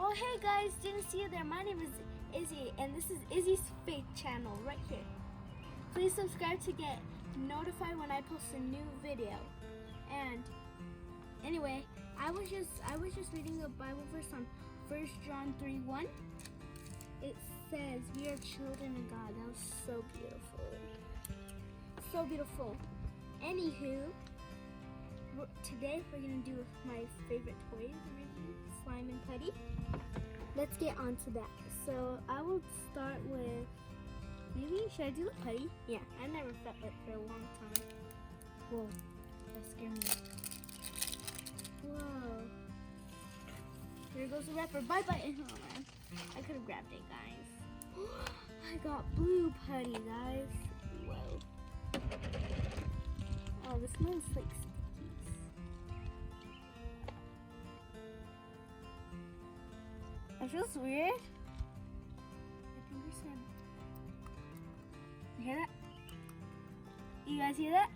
Oh hey guys, didn't see you there. My name is Izzy and this is Izzy's Faith channel right here. Please subscribe to get notified when I post a new video. And anyway, I was just reading a Bible verse on 1 John 3:1. It says we are children of God. That was so beautiful. So beautiful. Anywho, today we're gonna do my favorite toy review, slime and putty. Let's get on to that. So I will start with, should I do the putty? Yeah, I never felt it for a long time. Whoa, that scared me. Whoa. There goes the wrapper. Bye bye. Oh man, I could have grabbed it, guys. I got blue putty, guys. Whoa. Oh, this smells like stickies. It feels weird. I think we're sad. You hear that? You guys hear that?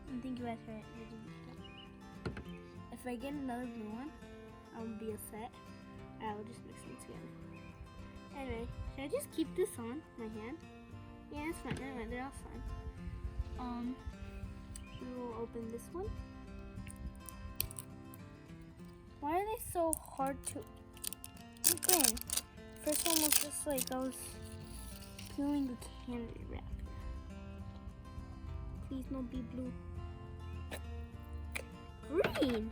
I think you guys heard it. If I get another blue one, I'll be upset. I'll just mix them together. Anyway, should I just keep this on my hand? Yeah, it's fine. Never mind, they're all fine. We will open this one. Why are they so hard to open? First one was just like I was peeling the candy wrapper. Please no be blue. Green!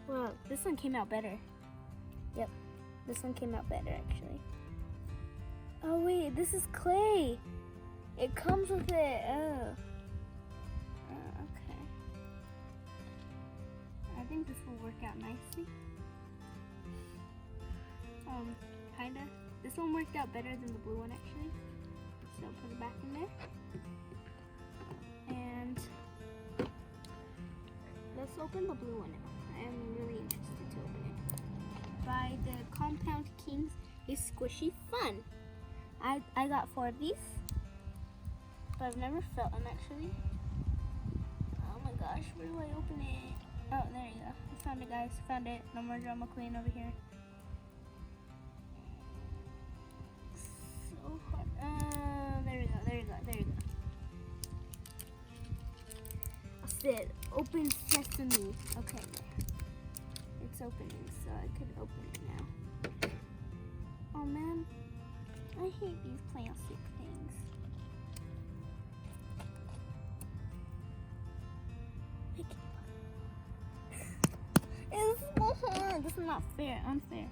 Well, this one came out better. Yep, this one came out better actually. Oh wait, this is clay. It comes with it. Oh. Okay. I think this will work out nicely. Kinda. This one worked out better than the blue one actually. So put it back in there. And let's open the blue one now. I am really interested to open it. By the Compound Kings is Squishy Fun. I got 4 of these, but I've never felt them actually. Oh my gosh, where do I open it? Oh, there you go. I found it, guys. Found it. No more drama queen over here. So hard. There we go. There you go. There you go. I said, open sesame. Okay, it's opening, so I could open it now. Oh man, I hate these plastic things. It's so hard. This is not fair. Unfair.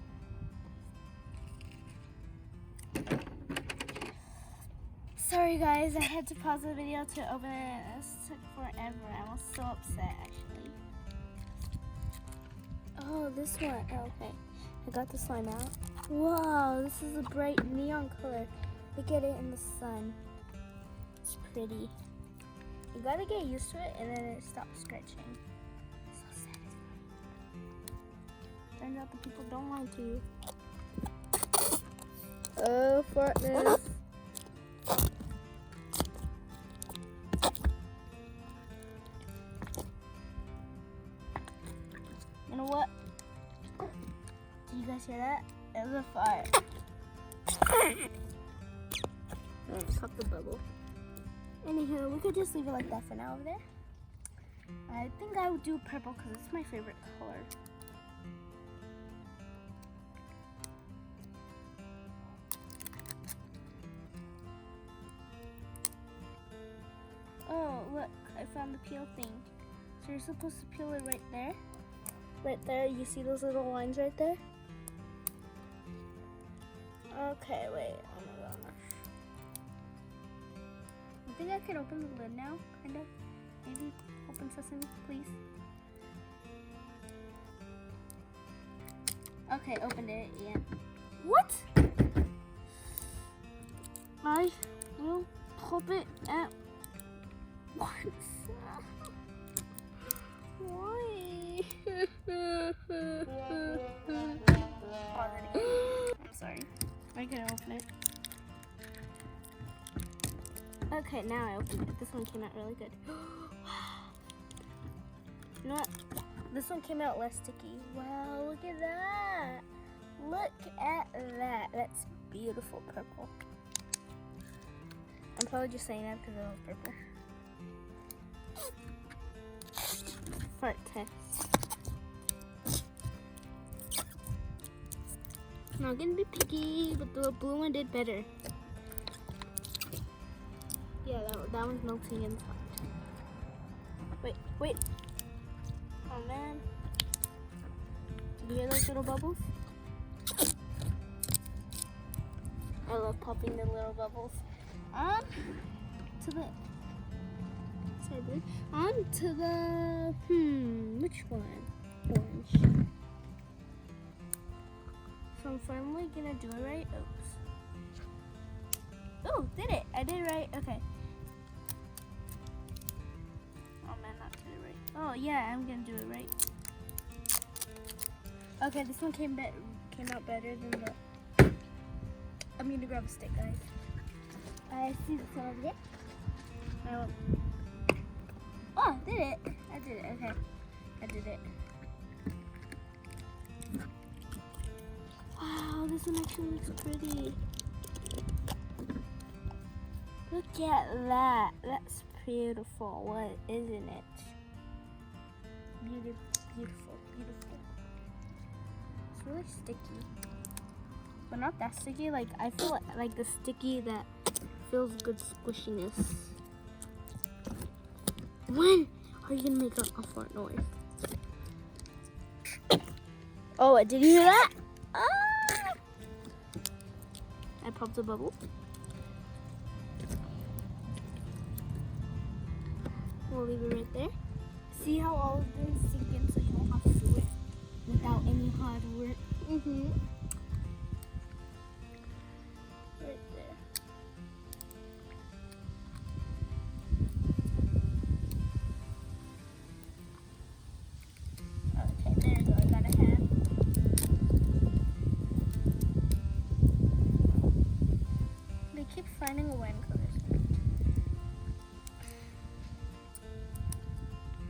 Sorry guys, I had to pause the video to open it. This took forever. I was so upset actually. Oh, this one. Oh, okay. I got the slime out. Wow, this is a bright neon color. Look at it in the sun. It's pretty. You gotta get used to it and then it stops stretching. So satisfying. Turns out the people don't lie to you. Oh, fartness. You know what? Did you guys hear that? It was a fire. Pop the bubble. Anywho, we could just leave it like that for now over there. I think I would do purple because it's my favorite color. Oh, look, I found the peel thing. So you're supposed to peel it right there. Right there, you see those little lines right there? Okay, wait, oh my gosh. I think I can open the lid now, kind of. Maybe open sesame, please. Okay, opened it, yeah. What? I will pop it at once. Why? I'm sorry. I couldn't open it. Okay, now I opened it. This one came out really good. You know what? This one came out less sticky. Wow, look at that. Look at that. That's beautiful purple. I'm probably just saying that because I love purple. Fart test. I'm not gonna be picky, but the blue one did better. Yeah, that one's melting inside. Wait. Oh man. Do you hear those little bubbles? I love popping the little bubbles. On to the which one? Orange. So I'm finally gonna do it right. Oops. Oh, did it? I did it right. Okay. Oh man, not did it right. Oh yeah, I'm gonna do it right. Okay, this one came out better than the. I'm gonna grab a stick, guys. I see this one over there. Oh, I did it. I did it. Okay, I did it. Wow, this one actually looks pretty. Look at that. That's beautiful. What, isn't it? Beautiful. It's really sticky. But not that sticky. Like, I feel like the sticky that feels good squishiness. When are you gonna make a fart noise? Oh, did you hear that? Ah! I popped a bubble. We'll leave it right there. See how all of them sink in so you don't have to do it without any hard work. Right there. Okay, there you go. I got a hand. They keep finding a wine color.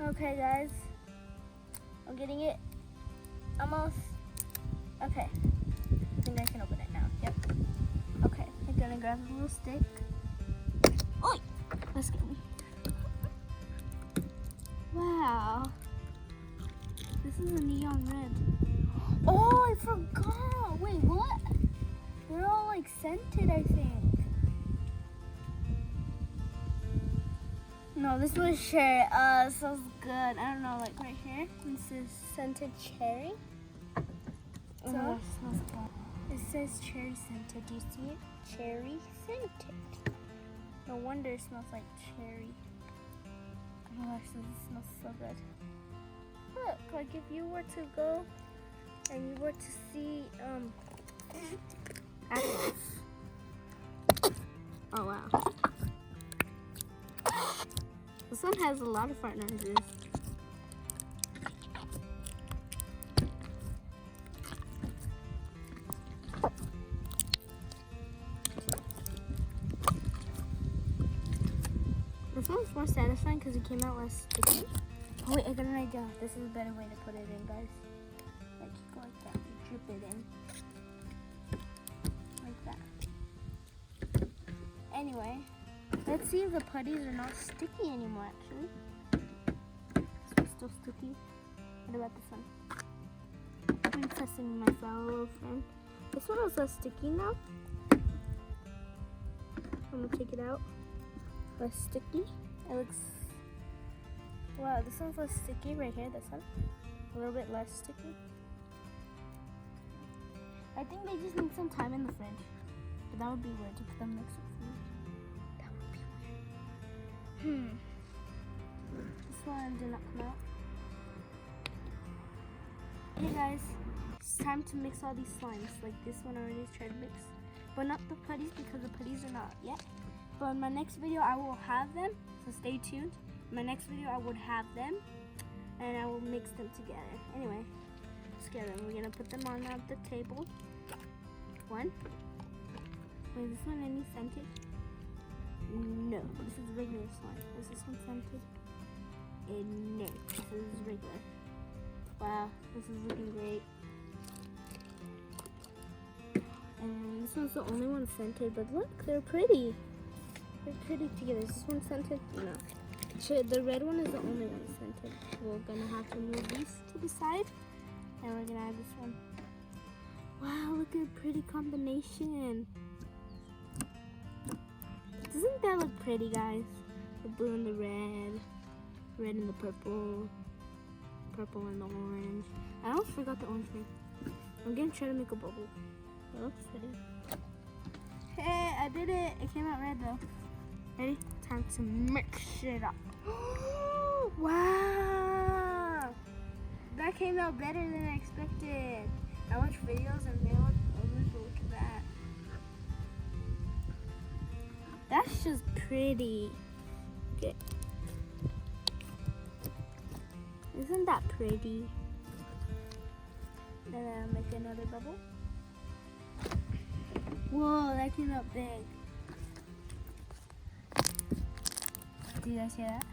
Okay, guys. I'm getting it. Almost. Okay. I think I can open it now. Yep. Okay. I'm gonna grab a little stick. Oh! That scared me. Wow. This is a neon red. Oh, I forgot. Wait, what? They're all like scented, I think. No, this was cherry. It smells good. I don't know, like right here. This is scented cherry. So, it smells good. It says cherry scented. Do you see it? Cherry scented. No wonder it smells like cherry. Oh my gosh, this smells so good. Look, like if you were to go and you were to see apples. Oh wow. This one has a lot of fart noises. This one's more satisfying because it came out less sticky. Oh wait, I got an idea. This is a better way to put it in, guys. Like, you go like that. You drip it in. Like that. Anyway. Let's see if the putties are not sticky anymore, actually. This one's still sticky. What about this one? I'm testing my fellow friend. This one is less sticky now. I'm gonna take it out. Less sticky. It looks... Wow, this one's less sticky right here, this one. A little bit less sticky. I think they just need some time in the fridge. But that would be weird to put them next to food. This one did not come out. Hey guys, it's time to mix all these slimes. Like this one I already tried to mix. But not the putties because the putties are not yet. But in my next video I will have them. So stay tuned. In my next video I would have them. And I will mix them together. Anyway, together. We're going to put them on the table. One. Wait, is this one any scented? No, this is regular slime. Is this one scented? and next. This is regular. Wow, this is looking great. And this one's the only one scented, but look, they're pretty. They're pretty together. Is this one scented? No. The red one is the only one scented. We're gonna have to move these to the side, and we're gonna add this one. Wow, look at the pretty combination. Doesn't that look pretty, guys? The blue and the red, red and the purple, purple and the orange. I almost forgot the orange thing. I'm gonna try to make a bubble. It looks pretty. Hey, I did it. It came out red though. Ready? Time to mix it up. Wow! That came out better than I expected. I watch videos and they look ugly, but look at that. That's just pretty. Okay. Isn't that pretty? Then I'll make another bubble. Whoa, that came out big. Do you guys hear that?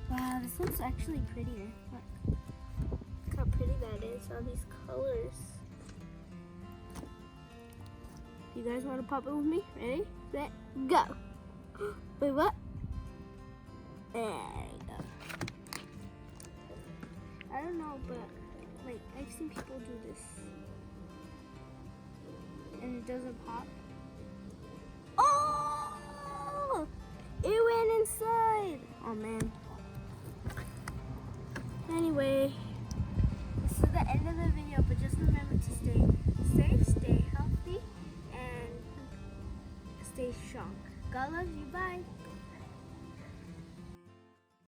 Wow, this one's actually prettier. Look. Look how pretty that is, all these colors. You guys want to pop it with me? Ready, set, go. Wait, what? There you go. I don't know, but like I've seen people do this. And it doesn't pop. Oh! It went inside! Oh man. Anyway, this is the end of the video, but just remember to stay